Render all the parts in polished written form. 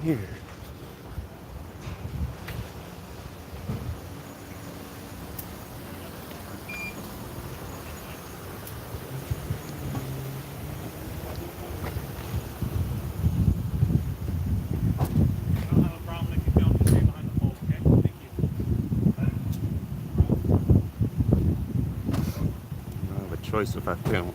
here? I have a choice if I film.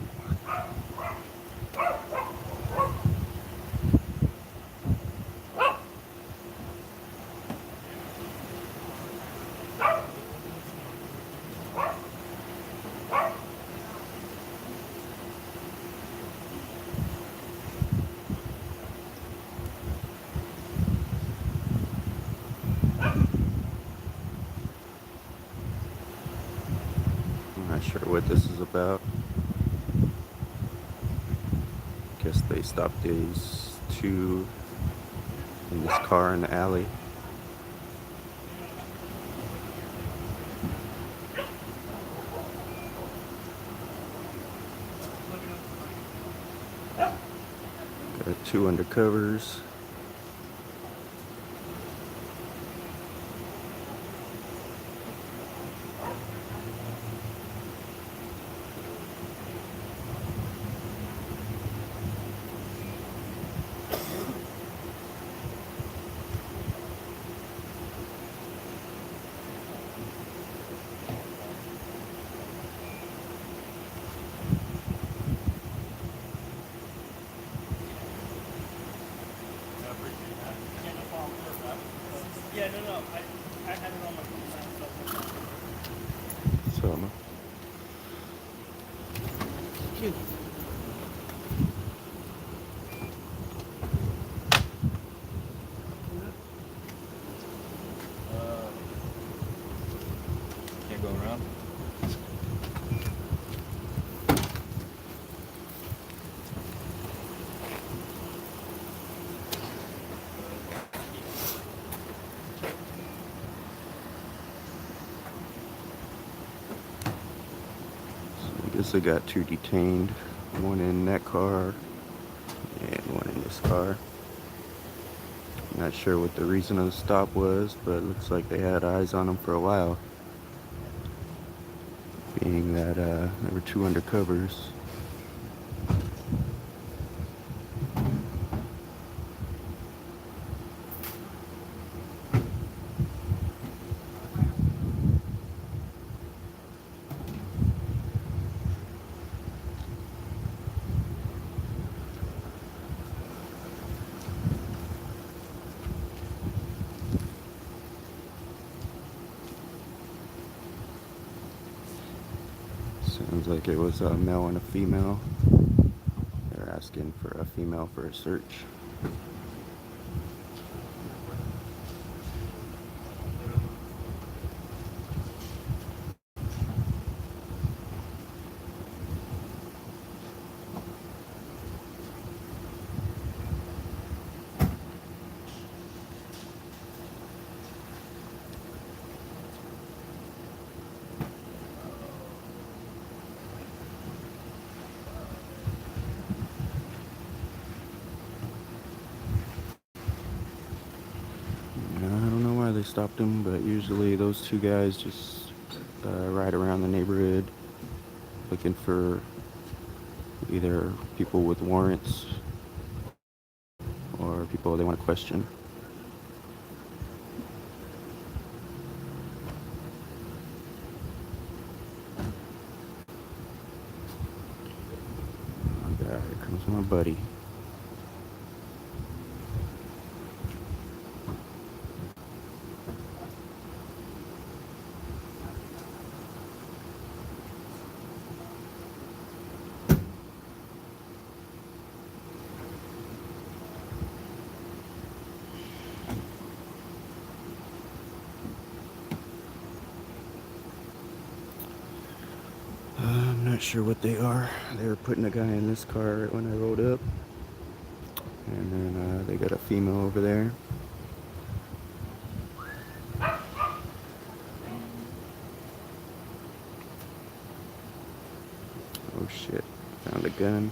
I'm not sure what this is about. Guess they stopped these two in this car in the alley. Got two undercovers. Yeah, no, I had it on my phone. So, Cute. Can't go around. I guess I got two detained. One in that car and one in this car. Not sure what the reason of the stop was, but it looks like they had eyes on them for a while. Being that there were two undercovers. Sounds like it was a male and a female. They're asking for a female for a search. I don't know why they stopped him, but usually those two guys just ride around the neighborhood looking for either people with warrants or people they want to question. Oh God, here comes my buddy. I'm not sure what they are. They were putting a guy in this car when I rolled up. And then they got a female over there. Oh shit, found a gun.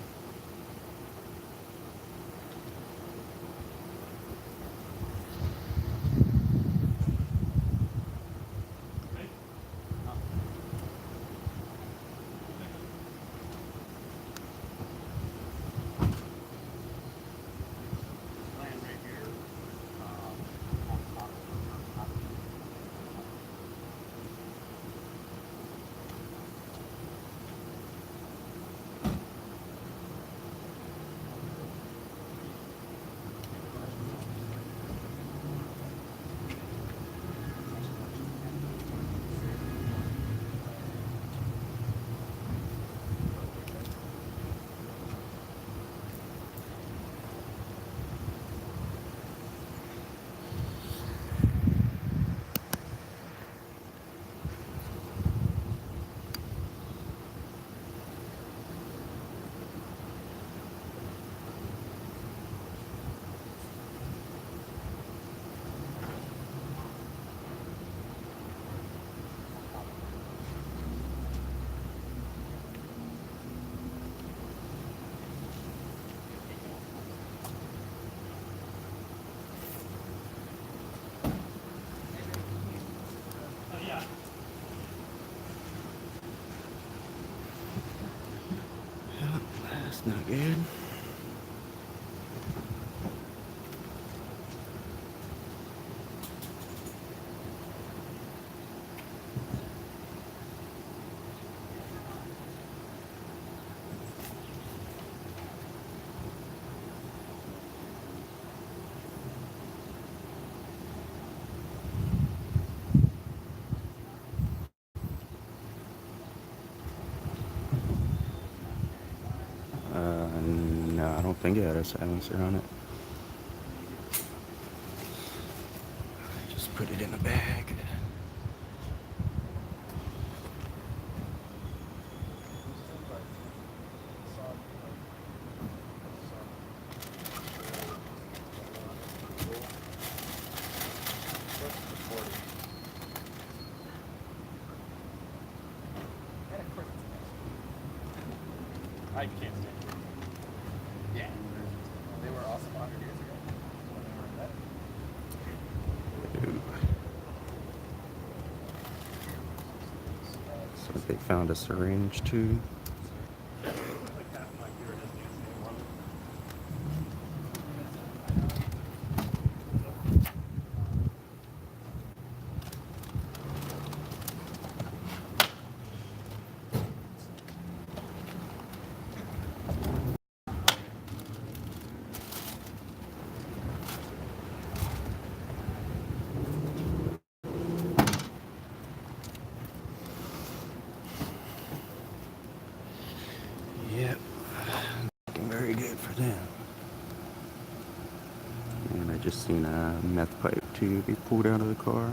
That's not good. No, I don't think it had a silencer on it. Just put it in a bag. I can't stand it. Yeah. They were awesome 100 years ago when they were invented. So they found a syringe too. Like half my gear doesn't use anymore. Yep. Looking very good for them. And I just seen a meth pipe too be pulled out of the car.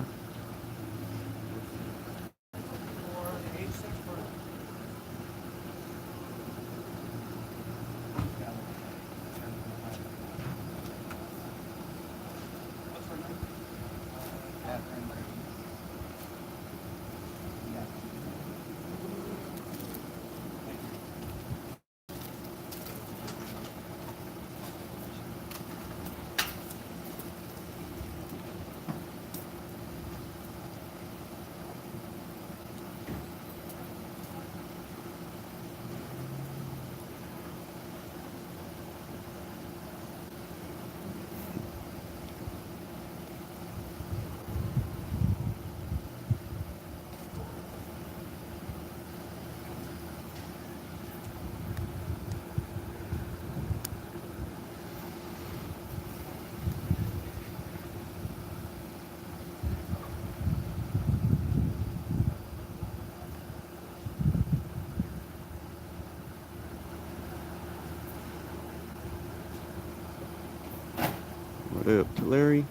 What up, Larry?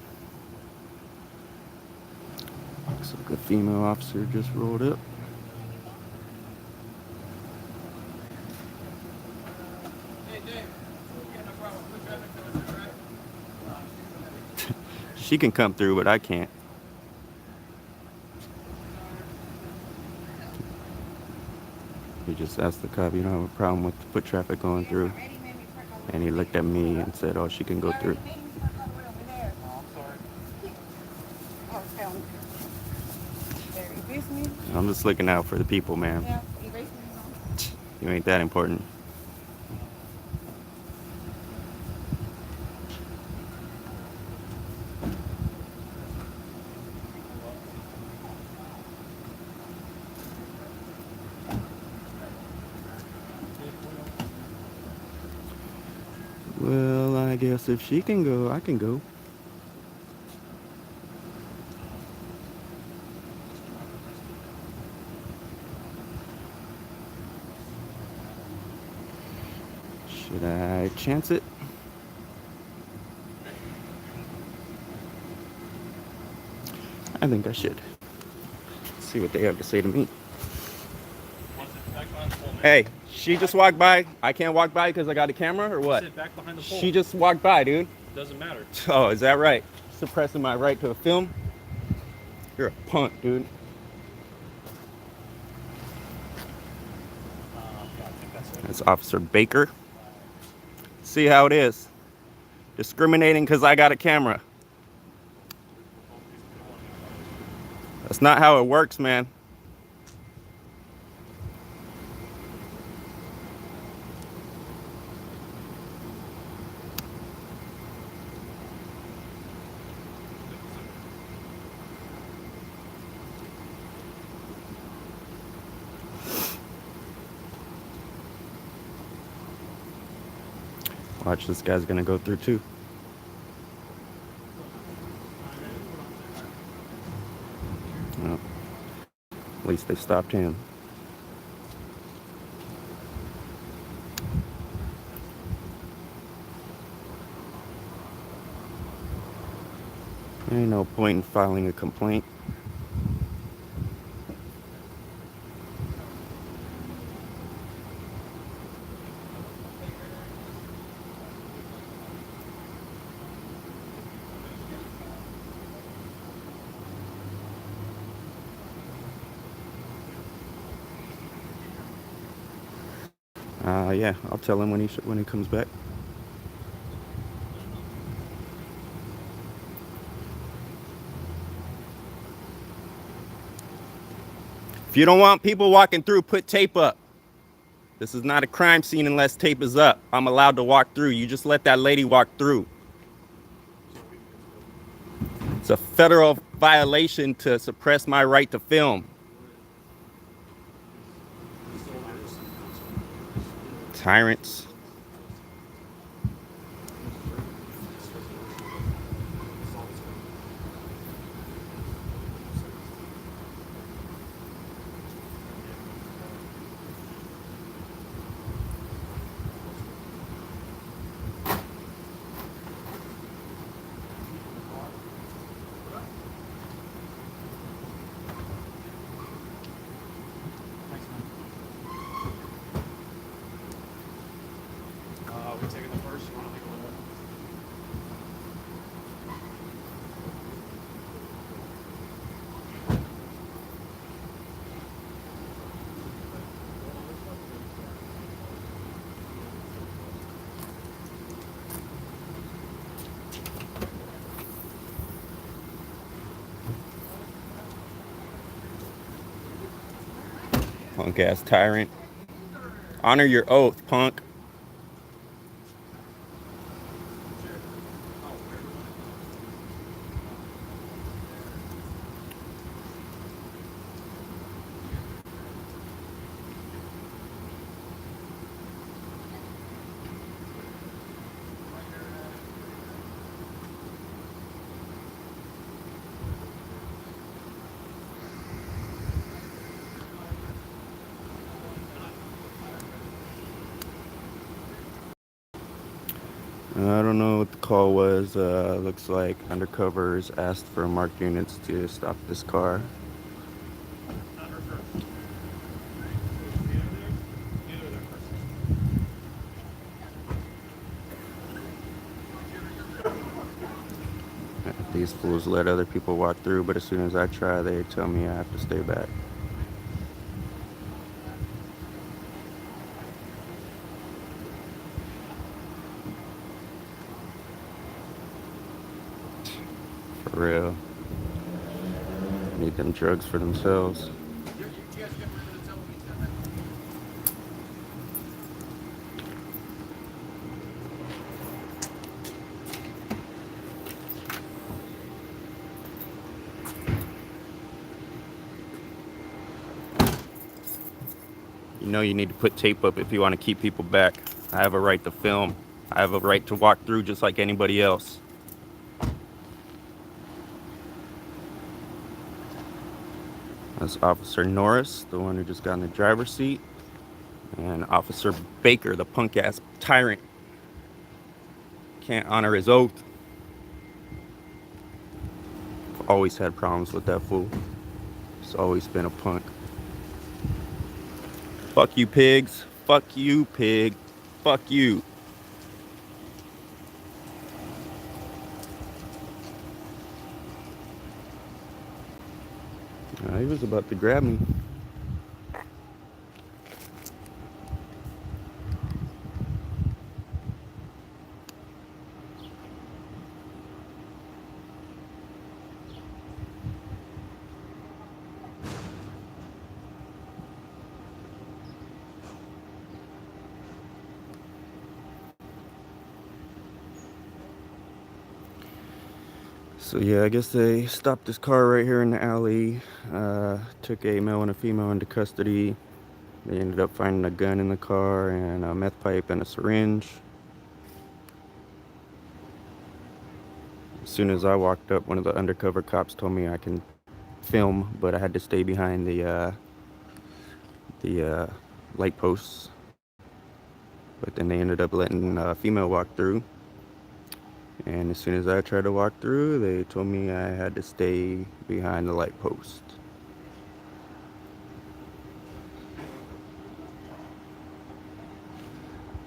Looks like a female officer just rolled up. Hey, Dave. Yeah, no problem. Put traffic noise, right? She can come through, but I can't. He just asked the cop, you don't have a problem with the foot traffic going through? And he looked at me and said, oh, she can go through. I'm just looking out for the people, man. You ain't that important. Well, I guess if she can go, I can go. Should I chance it? I think I should. Let's see what they have to say to me. Hey, she just walked by. I can't walk by because I got a camera or what? Sit back behind the pole. She just walked by, dude. Doesn't matter. Oh, is that right? Suppressing my right to a film? You're a punk, dude. That's Officer Baker. See how it is. Discriminating because I got a camera. That's not how it works, man. Watch, this guy's gonna go through too. Well, at least they stopped him. Ain't no point in filing a complaint. Yeah, I'll tell him when he comes back. If you don't want people walking through, put tape up. This is not a crime scene unless tape is up. I'm allowed to walk through. You just let that lady walk through. It's a federal violation to suppress my right to film. Tyrants. We taking the first? You want to take a little bit? Punk ass tyrant. Honor your oath, punk. I don't know what the call was. Looks like undercovers asked for marked units to stop this car. These fools let other people walk through, but as soon as I try, they tell me I have to stay back. For real. Need them drugs for themselves. You know you need to put tape up if you want to keep people back. I have a right to film. I have a right to walk through just like anybody else. That's Officer Norris, the one who just got in the driver's seat, and Officer Baker, the punk ass tyrant. Can't honor his oath. I've always had problems with that fool. He's always been a punk. Fuck you, pigs. Fuck you, pig. Fuck you. He was about to grab me. So yeah, I guess they stopped this car right here in the alley, took a male and a female into custody. They ended up finding a gun in the car and a meth pipe and a syringe. As soon as I walked up, one of the undercover cops told me I can film, but I had to stay behind the light posts. But then they ended up letting a female walk through. And as soon as I tried to walk through, they told me I had to stay behind the light post.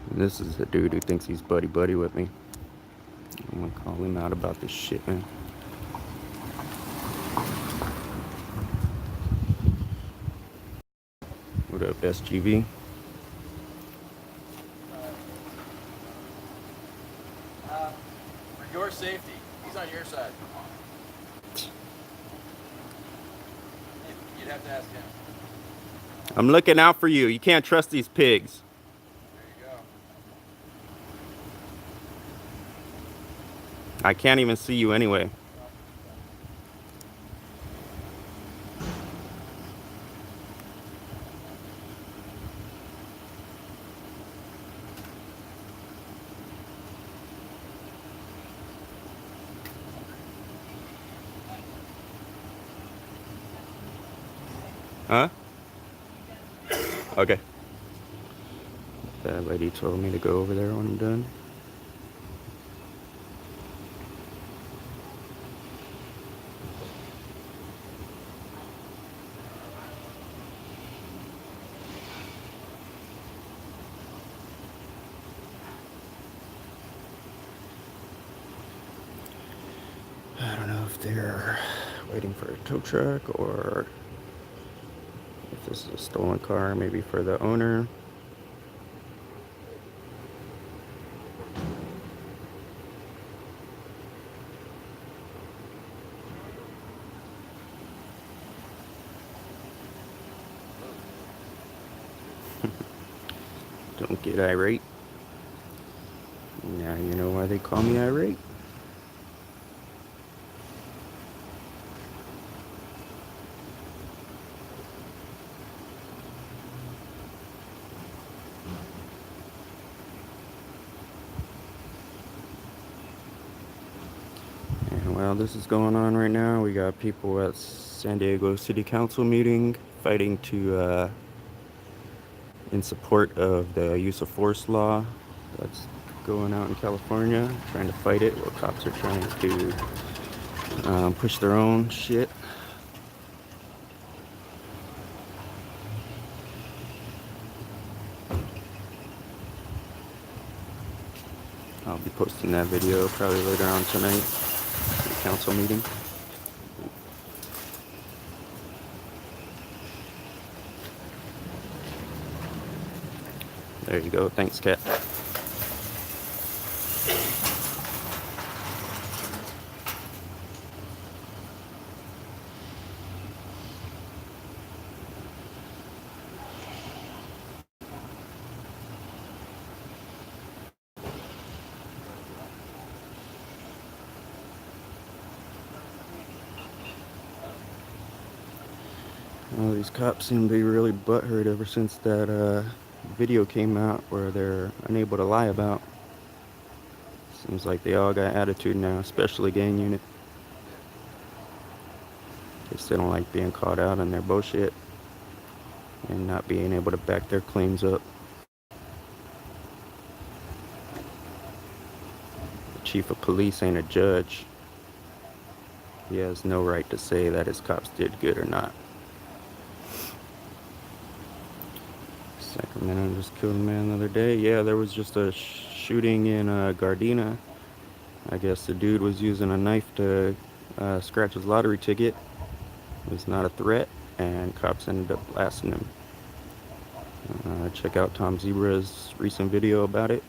And this is the dude who thinks he's buddy-buddy with me. I'm gonna call him out about this shit, man. What up, SGV? For your safety, he's on your side. You'd have to ask him. I'm looking out for you. You can't trust these pigs. There you go. I can't even see you anyway. Huh? Okay. That lady told me to go over there when I'm done. I don't know if they're waiting for a tow truck or if this is a stolen car, maybe for the owner. Don't get irate. Now you know why they call me irate. And while this is going on right now, we got people at San Diego City Council meeting fighting to in support of the use of force law that's going out in California, trying to fight it while cops are trying to push their own shit. I'll be posting that video probably later on tonight, the council meeting. There you go. Thanks, Kat. Well, these cops seem to be really butthurt ever since that video came out where they're unable to lie about. Seems like they all got attitude now, especially gang unit. Guess they don't like being caught out on their bullshit and not being able to back their claims up. The chief of police ain't a judge. He has no right to say that his cops did good or not. Sacramento just killed a man the other day. Yeah, there was just a shooting in Gardena. I guess the dude was using a knife to scratch his lottery ticket. It was not a threat, and cops ended up blasting him. Check out Tom Zebra's recent video about it.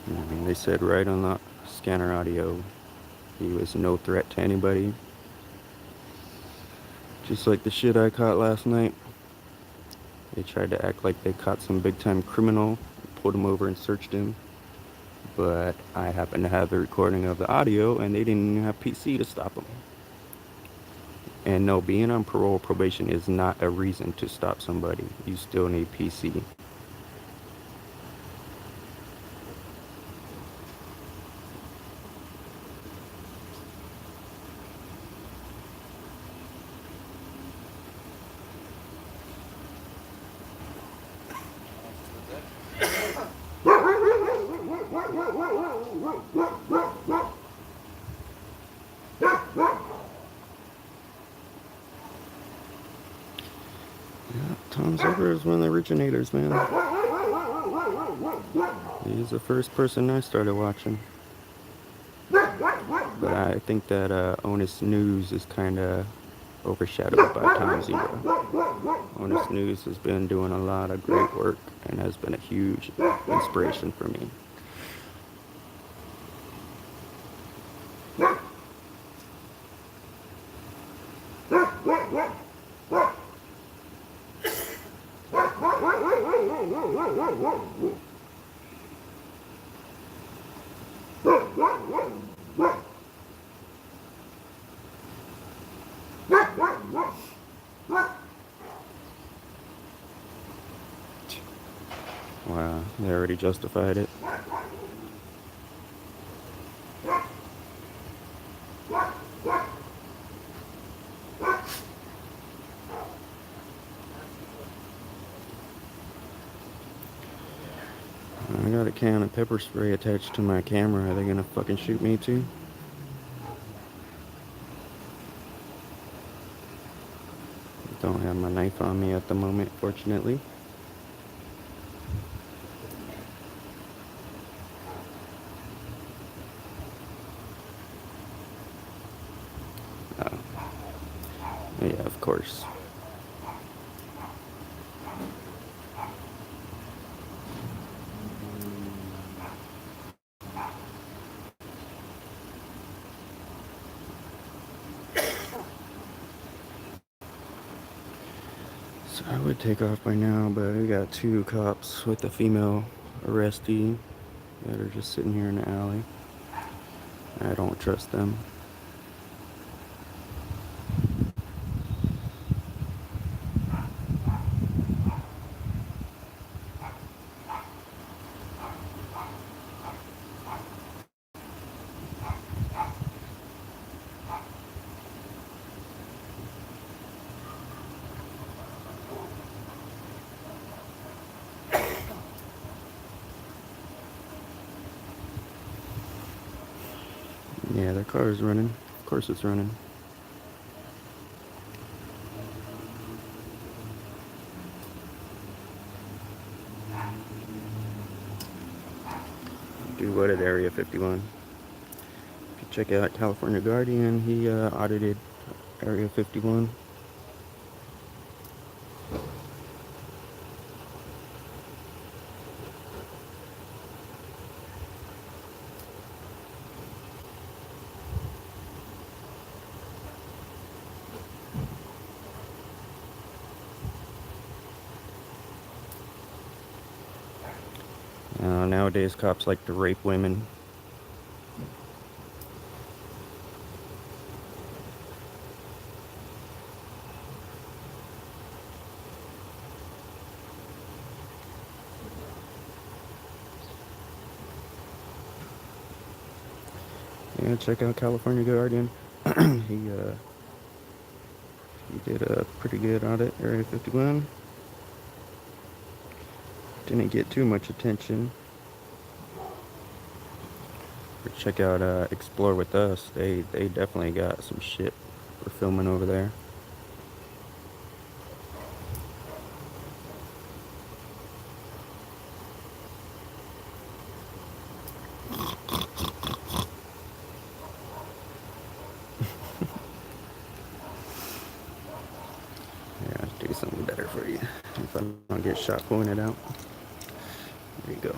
I mean, they said right on the scanner audio he was no threat to anybody. Just like the shit I caught last night. They tried to act like they caught some big time criminal, pulled him over and searched him. but I happen to have the recording of the audio, and they didn't even have PC to stop them. And no, being on parole probation is not a reason to stop somebody. You still need PC. Yeah, Tom Zucker is one of the originators, man. He's the first person I started watching. But I think that Onus News is kind of overshadowed by Tom Zero. Onus News has been doing a lot of great work and has been a huge inspiration for me. Wow, they already justified it. I got a can of pepper spray attached to my camera. Are they gonna fucking shoot me too? Don't have my knife on me at the moment, fortunately. Oh. Yeah, of course. So I would take off by now, but we got 2 cops with a female arrestee that are just sitting here in the alley. I don't trust them. Yeah, their car is running. Of course it's running. Do what at Area 51? If you check out California Guardian, he audited Area 51. Nowadays, cops like to rape women. Yeah, check out California Guardian. he did a pretty good audit, Area 51. Didn't get too much attention. But check out Explore With Us. They definitely got some shit for filming over there. Yeah, I'll do something better for you. If I don't get shot pulling it out. There you go.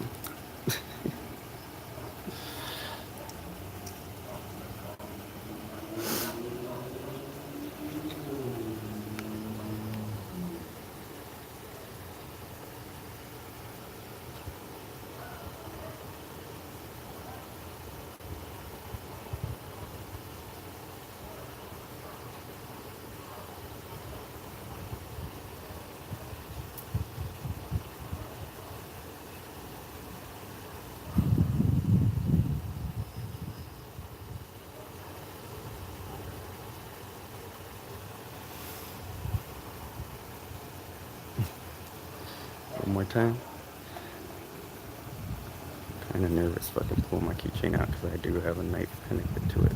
One more time. Kind of nervous if I can pull my keychain out because I do have a knife connected to it.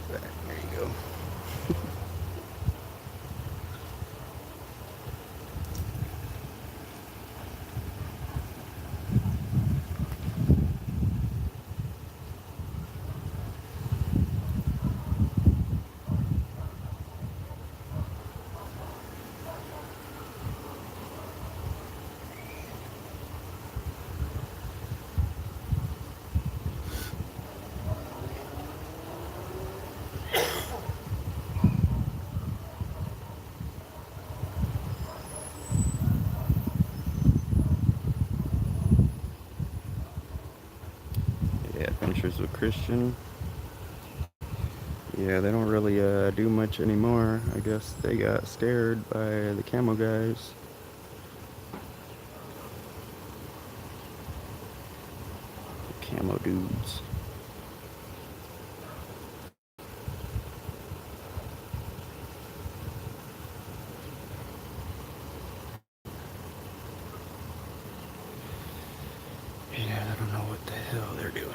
There you go. Yeah, Adventures with Christian. Yeah, they don't really do much anymore. I guess they got scared by the camo guys. The camo dudes. Yeah, I don't know what the hell they're doing.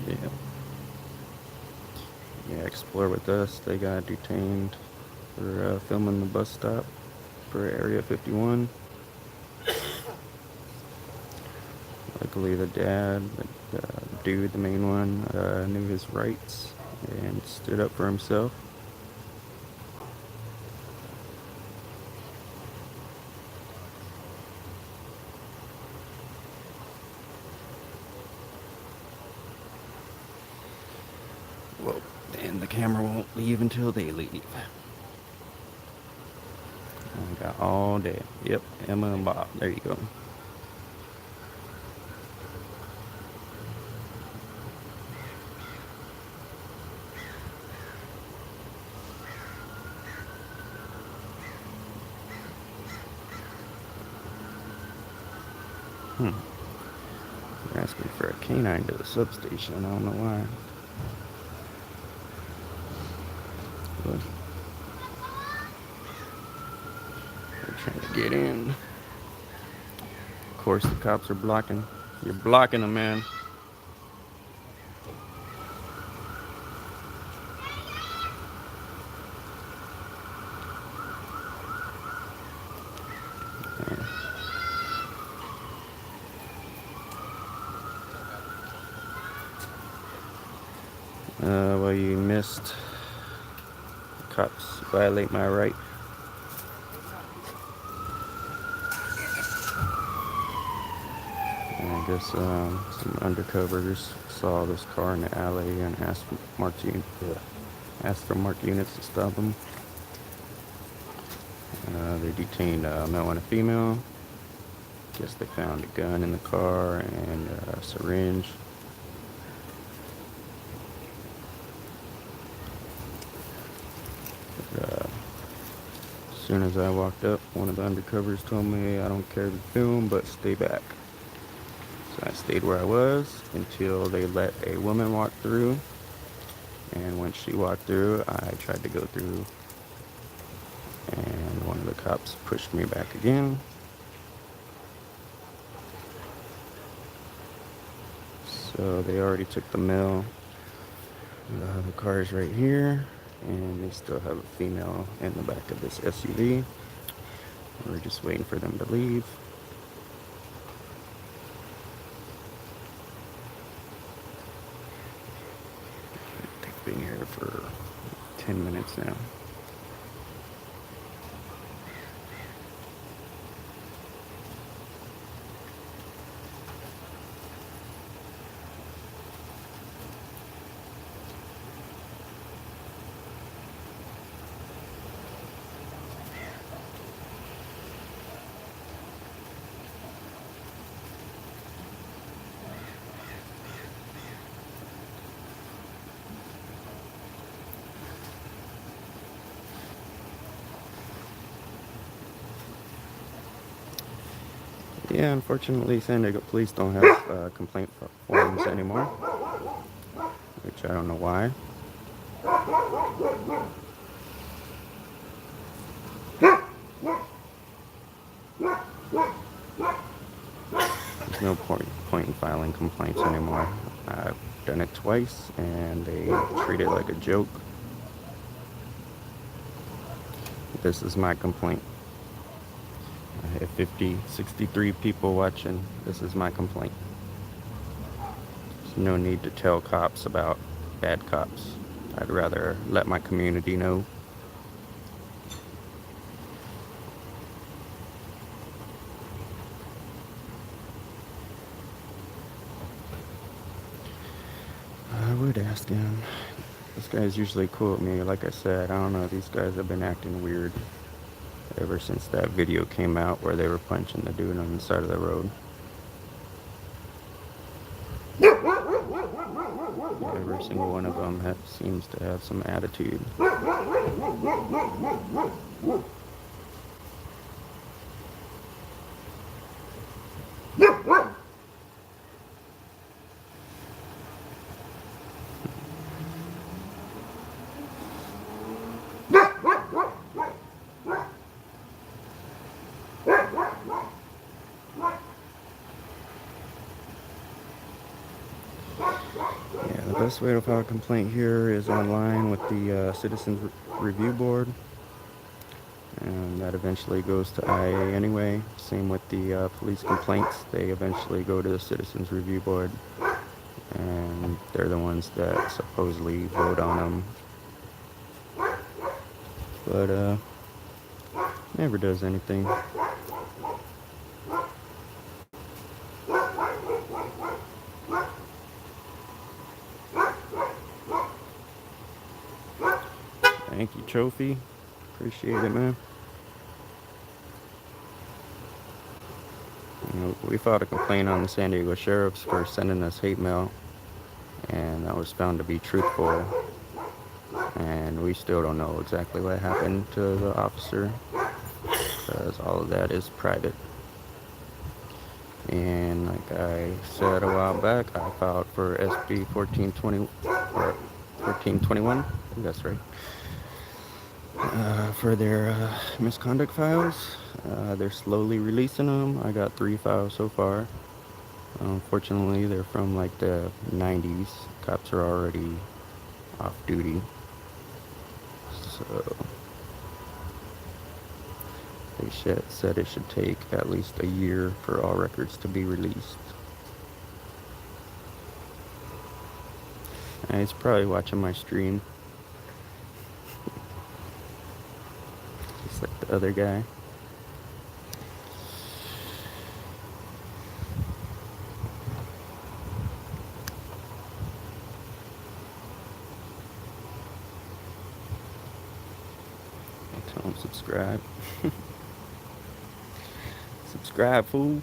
Yeah. Yeah, Explore With Us. They got detained for filming the bus stop for Area 51. Luckily, the dad, the dude, the main one, knew his rights and stood up for himself. Whoa, and the camera won't leave until they leave. I got all day. Yep, Emma and Bob. There you go. They're asking for a canine to the substation. I don't know why. But they're trying to get in. Of course, the cops are blocking. You're blocking them, man. Well, you missed. Cops violate my right. And I guess some undercovers saw this car in the alley and asked for marked units to stop them. They detained a male and a female. Guess they found a gun in the car and a syringe. As soon as I walked up, one of the undercovers told me, "I don't care to film, but stay back." So I stayed where I was until they let a woman walk through. And when she walked through, I tried to go through, and one of the cops pushed me back again. So they already took the male. The car is right here, and they still have a female in the back of this SUV. We're just waiting for them to leave. They've been here for 10 minutes now. Yeah, unfortunately, San Diego police don't have complaint forms anymore, which I don't know why. There's no point in filing complaints anymore. I've done it twice and they treat it like a joke. This is my complaint. I have 63 people watching. This is my complaint. There's no need to tell cops about bad cops. I'd rather let my community know. I would ask him. This guy's usually cool with me. Like I said, I don't know. These guys have been acting weird ever since that video came out where they were punching the dude on the side of the road. Every single one of them seems to have some attitude. The best way to file a complaint here is online with the Citizens Review Board, and that eventually goes to IA anyway. Same with the police complaints, they eventually go to the Citizens Review Board, and they're the ones that supposedly vote on them. But never does anything. Thank you, Trophy. Appreciate it, man. We filed a complaint on the San Diego Sheriffs for sending us hate mail, and that was found to be truthful. And we still don't know exactly what happened to the officer, because all of that is private. And like I said a while back, I filed for SB 1420 or 1421. I think that's right. For their misconduct files. They're slowly releasing them. I got 3 files so far. Unfortunately, they're from like the 90s. Cops are already off duty. So they said it should take at least a year for all records to be released. And he's probably watching my stream. Just like the other guy. Tell him subscribe. Subscribe, fool.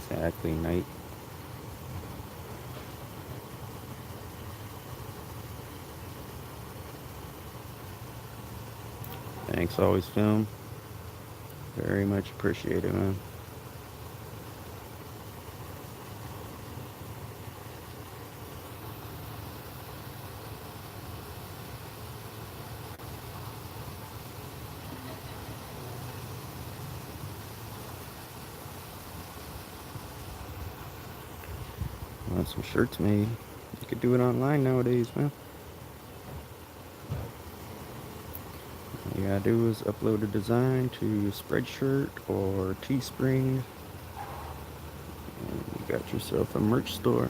Exactly, Knight. Thanks, always film. Very much appreciated, man. Want some shirts made? You could do it online nowadays, man. All you gotta do is upload a design to Spreadshirt or Teespring, and you got yourself a merch store.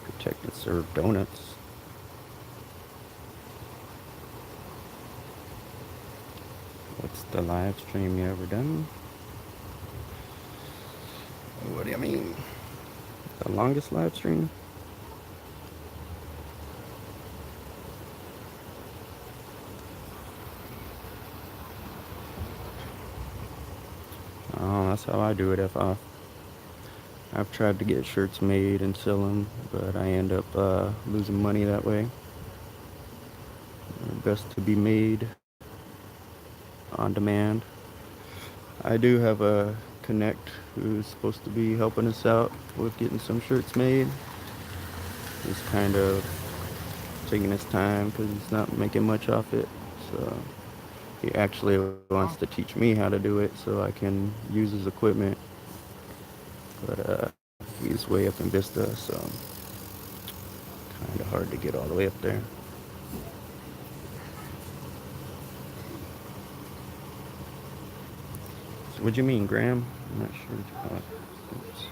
Protect and serve donuts. What's the live stream you ever done? What do you mean? The longest live stream? Oh, that's how I do it, F off. I've tried to get shirts made and sell them, but I end up losing money that way. Best to be made on demand. I do have a connect who's supposed to be helping us out with getting some shirts made. He's kind of taking his time because he's not making much off it. So he actually wants to teach me how to do it so I can use his equipment. But he's way up in Vista, so kind of hard to get all the way up there. So what do you mean, Graham? I'm not sure what you call it. Oops.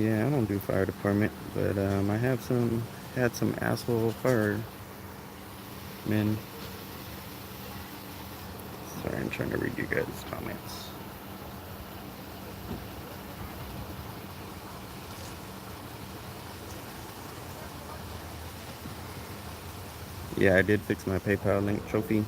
Yeah, I don't do fire department, but I have had some asshole firemen. Sorry, I'm trying to read you guys' comments. Yeah, I did fix my PayPal link trophy.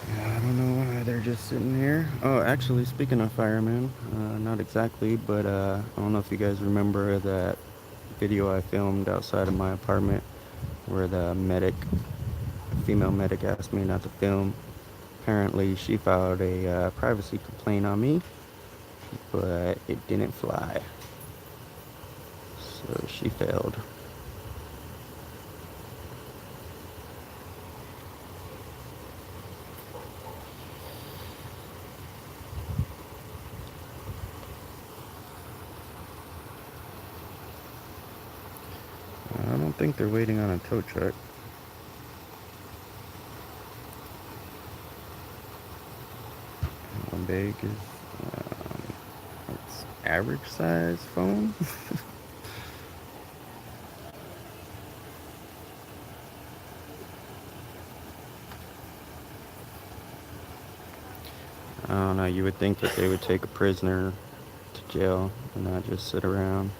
I don't know why they're just sitting here. Oh, actually, speaking of firemen, not exactly, but I don't know if you guys remember that video I filmed outside of my apartment where the female medic asked me not to film. Apparently, she filed a privacy complaint on me, but it didn't fly. So she failed. I don't think they're waiting on a tow truck. How big is it's average size phone? I don't know. You would think that they would take a prisoner to jail and not just sit around.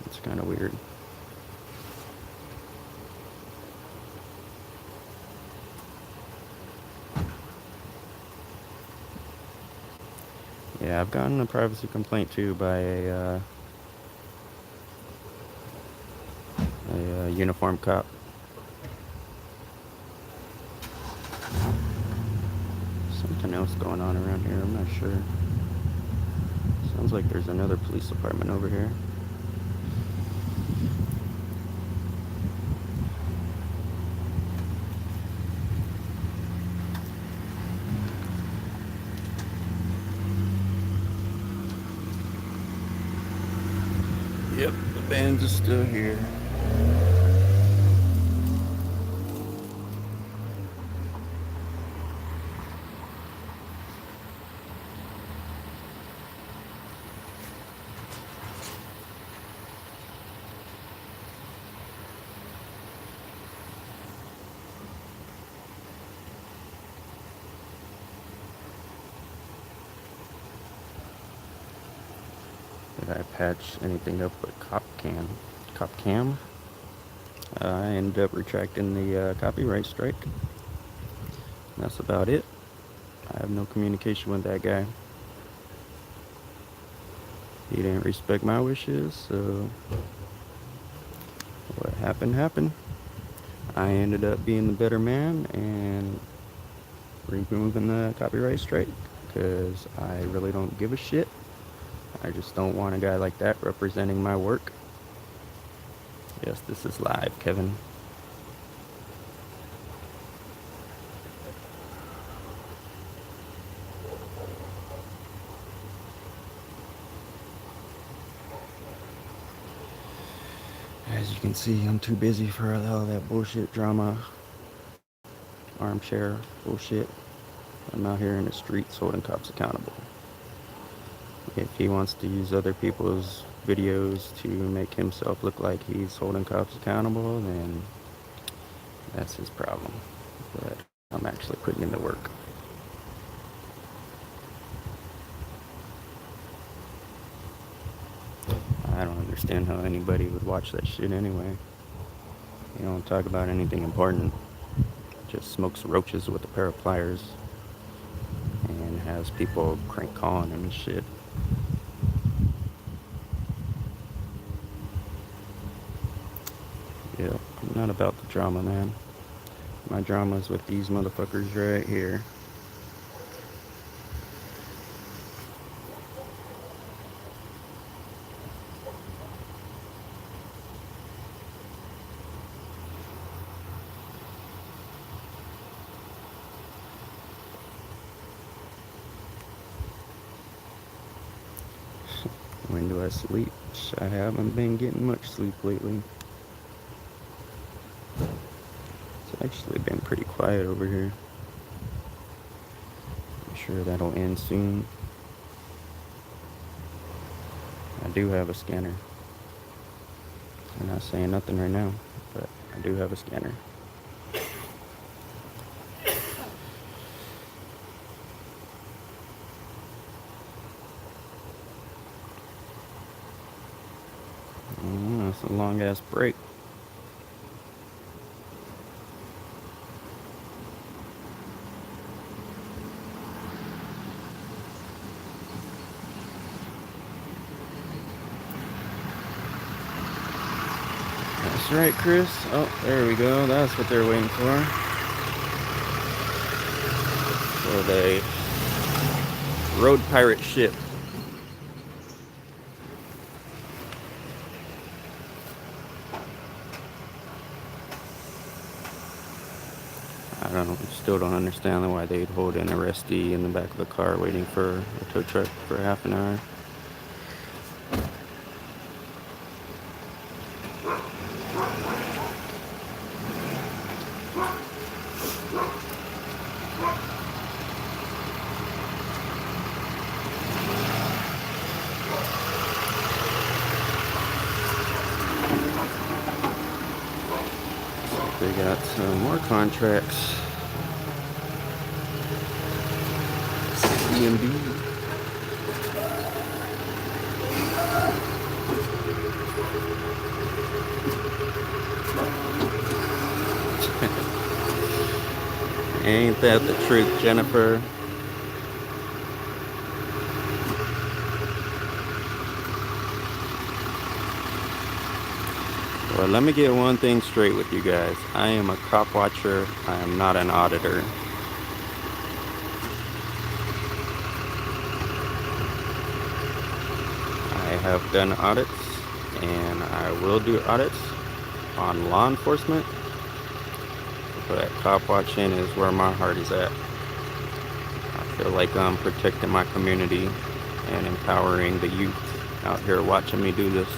It's kind of weird. Yeah, I've gotten a privacy complaint too by a uniformed cop. Something else going on around here. I'm not sure. Sounds like there's another police department over here. Yep, the bands are still here. Did I patch anything up with Copcam? I ended up retracting the copyright strike. That's about it. I have no communication with that guy. He didn't respect my wishes, so what happened happened. I ended up being the better man and removing the copyright strike because I really don't give a shit. I just don't want a guy like that representing my work. Yes, this is live, Kevin. As you can see, I'm too busy for all that bullshit drama, armchair bullshit. I'm out here in the streets holding cops accountable. If he wants to use other people's videos to make himself look like he's holding cops accountable, then that's his problem. But I'm actually putting in the work. I don't understand how anybody would watch that shit anyway. You don't talk about anything important. Just smokes roaches with a pair of pliers and has people crank on and shit. Yeah, I'm not about the drama, man. My drama's with these motherfuckers right here. When do I sleep? I haven't been getting much sleep lately. It's actually been pretty quiet over here. I'm sure that'll end soon. I do have a scanner. I'm not saying nothing right now, but I do have a scanner. It's a long ass break. That's right, Chris. Oh, there we go. That's what they're waiting for. For the road pirate ship. Still don't understand why they'd hold an arrestee in the back of the car waiting for a tow truck for half an hour. They got some more contracts. CMB. Ain't that the truth, Jennifer? Well, let me get one thing straight with you guys. I am a cop watcher. I am not an auditor. I have done audits, and I will do audits on law enforcement, but cop watching is where my heart is at. I feel like I'm protecting my community and empowering the youth out here watching me do this.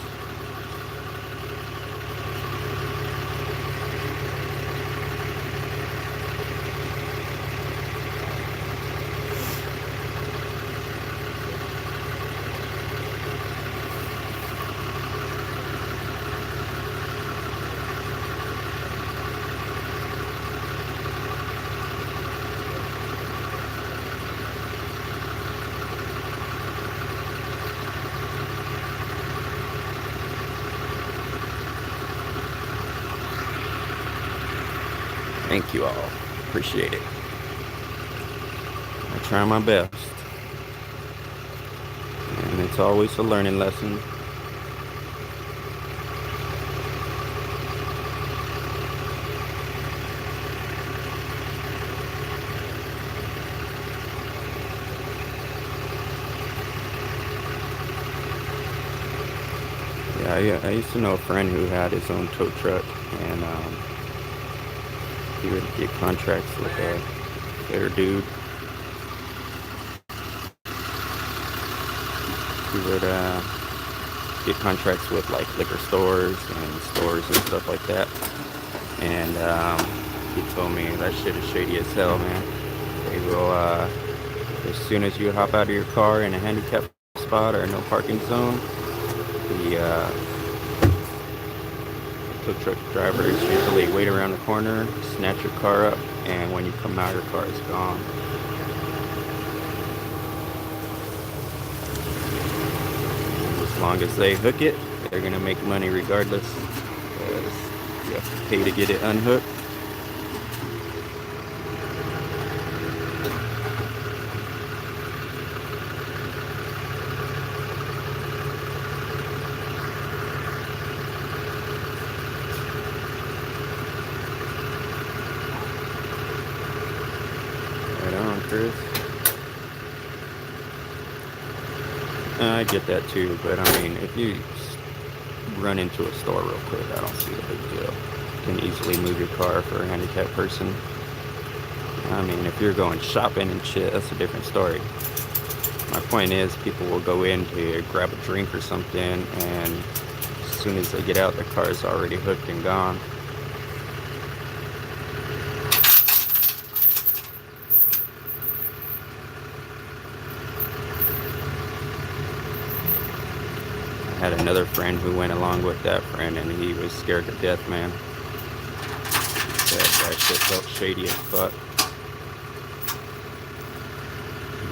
Thank you all. Appreciate it. I try my best. And it's always a learning lesson. Yeah, I used to know a friend who had his own tow truck, and he would get contracts with a fair dude. He would get contracts with like liquor stores and stores and stuff like that. And he told me that shit is shady as hell, man. They will, as soon as you hop out of your car in a handicap spot or no parking zone, The tow truck drivers usually wait around the corner, snatch your car up, and when you come out, your car is gone. As long as they hook it, they're gonna make money regardless, because you have to pay to get it unhooked. Right on, Chris. I get that too, but I mean, if you run into a store real quick, I don't see a big deal. You can easily move your car for a handicapped person. I mean, if you're going shopping and shit, that's a different story. My point is, people will go in to grab a drink or something, and as soon as they get out, their car is already hooked and gone. I had another friend who went along with that friend, and he was scared to death, man. That shit felt shady as fuck.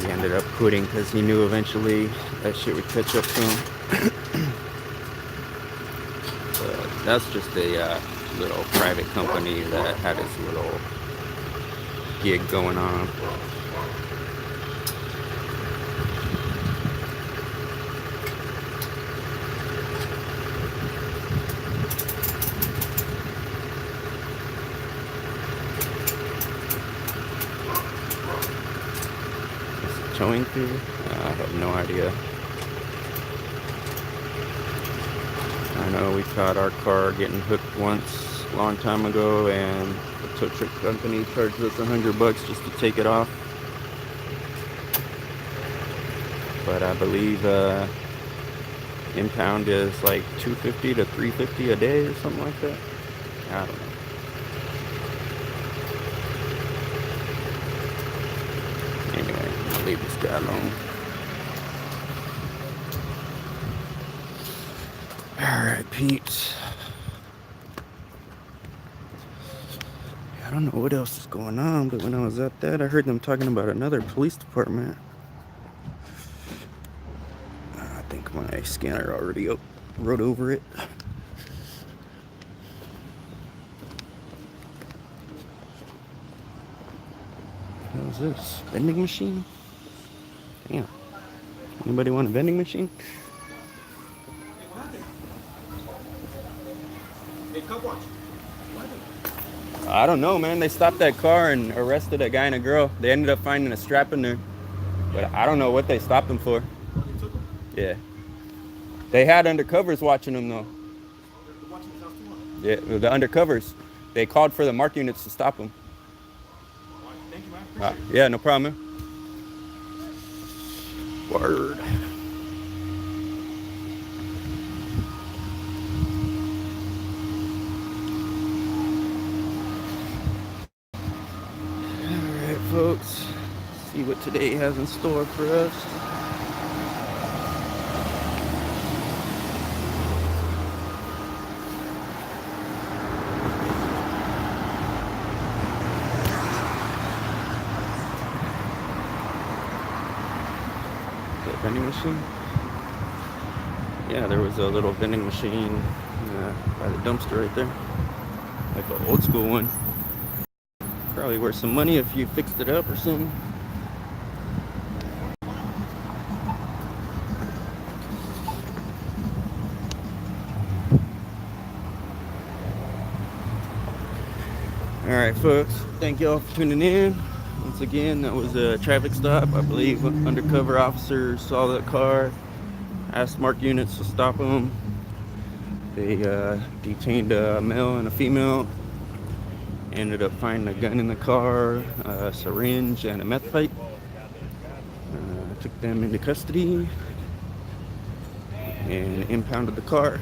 He ended up quitting because he knew eventually that shit would catch up to him. But that's just a little private company that had its little gig going on. Towing fee? I have no idea. I know we caught our car getting hooked once a long time ago, and the tow truck company charged us $100 just to take it off. But I believe impound is like $250 to $350 a day or something like that. I don't know. Anyway, I'll leave this guy alone. Alright, Pete. I don't know what else is going on, but when I was at that, I heard them talking about another police department. I think my scanner already wrote over it. What is this? Vending machine? Damn. Anybody want a vending machine? Hey, Copwatch. I don't know, man. They stopped that car and arrested a guy and a girl. They ended up finding a strap in there. But I don't know what they stopped them for. They took them? Yeah. They had undercovers watching them, though. They're watching the house too, Yeah, the undercovers. They called for the mark units to stop them. All right, thank you, man. Appreciate it. Yeah, no problem, man. Word. Alright, folks. See what today has in store for us. Vending machine? Yeah, there was a little vending machine by the dumpster right there. Like an old school one. Probably worth some money if you fixed it up or something. Alright, folks. Thank y'all for tuning in. Once again, that was a traffic stop. I believe undercover officers saw the car, asked mark units to stop them. They detained a male and a female. Ended up finding a gun in the car, a syringe, and a meth pipe. Took them into custody and impounded the car.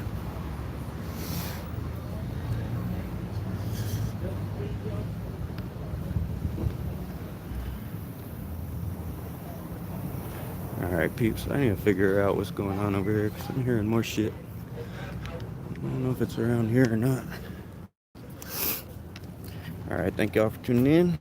All right. Alright, peeps, I need to figure out what's going on over here because I'm hearing more shit. I don't know if it's around here or not. Alright, thank y'all for tuning in.